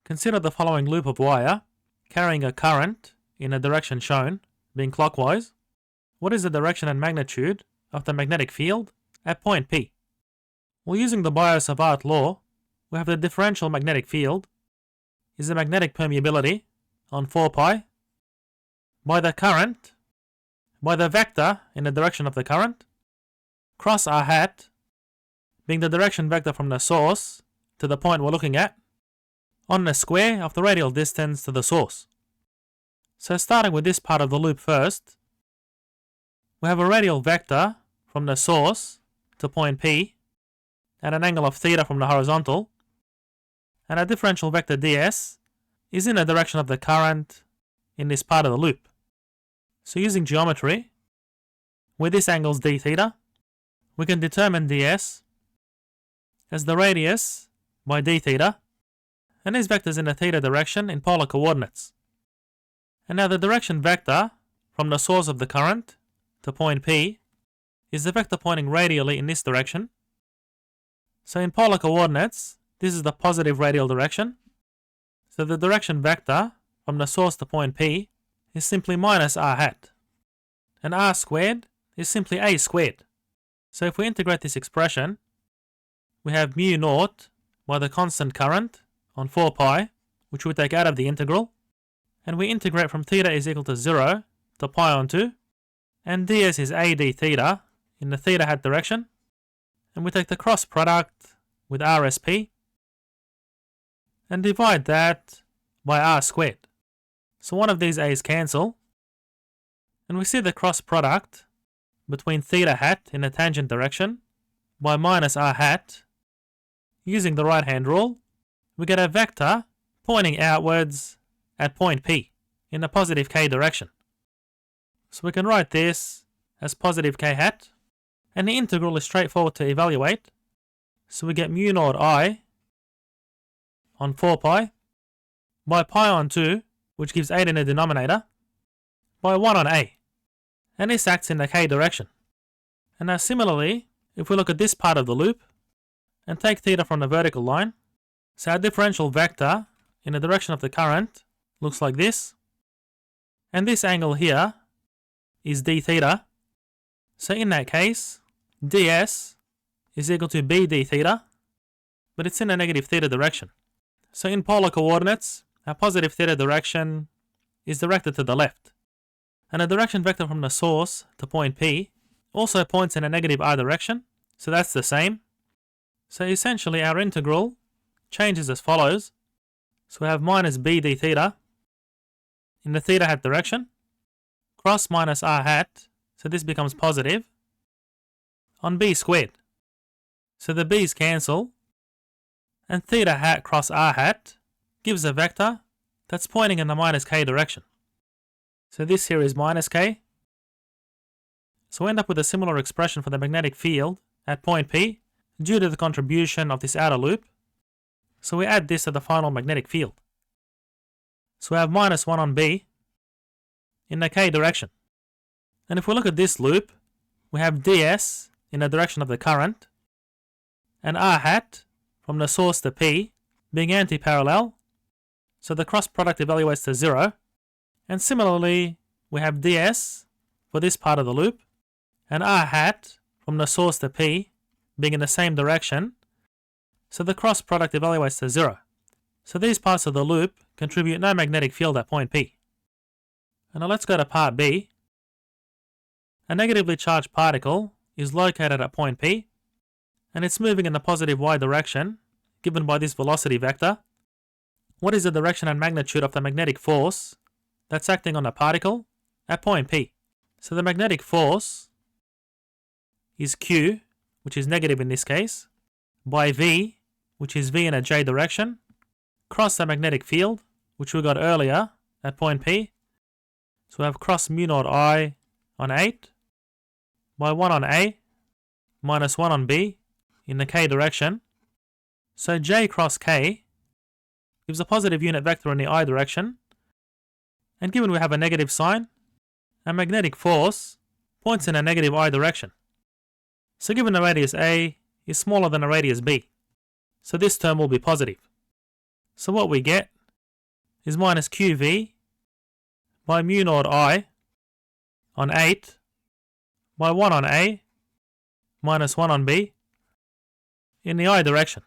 Consider the following loop of wire carrying a current in a direction shown, being clockwise. What is the direction and magnitude of the magnetic field at point P? Well, using the Biot-Savart law, we have the differential magnetic field is the magnetic permeability on 4 pi by the current, by the vector in the direction of the current, cross r hat being the direction vector from the source to the point we're looking at, on the square of the radial distance to the source. So starting with this part of the loop first, we have a radial vector from the source to point P at an angle of theta from the horizontal, and a differential vector ds is in the direction of the current in this part of the loop. So using geometry, where this angle is d theta, we can determine ds as the radius by d theta, and this vector is in the theta direction in polar coordinates. And now the direction vector from the source of the current to point P is the vector pointing radially in this direction. So in polar coordinates, this is the positive radial direction. So the direction vector from the source to point P is simply minus r hat. And r squared is simply a squared. So if we integrate this expression, we have mu naught by the constant current on 4 pi, which we take out of the integral, and we integrate from theta is equal to 0 to pi on 2, and ds is a d theta in the theta hat direction, and we take the cross product with rsp and divide that by r squared. So one of these a's cancel, and we see the cross product between theta hat in the tangent direction by minus r hat. Using the right hand rule, we get a vector pointing outwards at point P in the positive k direction. So we can write this as positive k hat, and the integral is straightforward to evaluate. So we get mu naught I on 4 pi by pi on 2, which gives 8 in the denominator, by 1 on a, and this acts in the k direction. And now similarly, if we look at this part of the loop and take theta from the vertical line, so our differential vector in the direction of the current looks like this, and this angle here is d theta. So in that case, ds is equal to b d theta, but it's in a negative theta direction. So in polar coordinates, our positive theta direction is directed to the left, and the direction vector from the source to point P also points in a negative r direction, so that's the same. So essentially our integral changes as follows. So we have minus b d theta in the theta hat direction, cross minus r hat, so this becomes positive, on b squared. So the b's cancel, and theta hat cross r hat gives a vector that's pointing in the minus k direction. So this here is minus k. So we end up with a similar expression for the magnetic field at point P due to the contribution of this outer loop. So we add this to the final magnetic field. So we have minus 1 on B in the k direction. And if we look at this loop, we have ds in the direction of the current, and r hat from the source to P being anti-parallel, so the cross product evaluates to 0. And similarly, we have ds for this part of the loop, and r hat from the source to P being in the same direction, so the cross product evaluates to 0. So these parts of the loop contribute no magnetic field at point P. And now let's go to part B. A negatively charged particle is located at point P, and it's moving in the positive y direction given by this velocity vector. What is the direction and magnitude of the magnetic force that's acting on the particle at point P? So the magnetic force is Q, which is negative in this case, by V, which is V in a j direction, cross the magnetic field, which we got earlier at point P. So we have cross mu naught I on 8 by 1 on A minus 1 on B in the k direction. So j cross k gives a positive unit vector in the I direction, and given we have a negative sign, a magnetic force points in a negative I direction. So given the radius A is smaller than the radius B, so this term will be positive. So what we get is minus QV by mu naught I on 8 by 1 on A minus 1 on B in the I direction.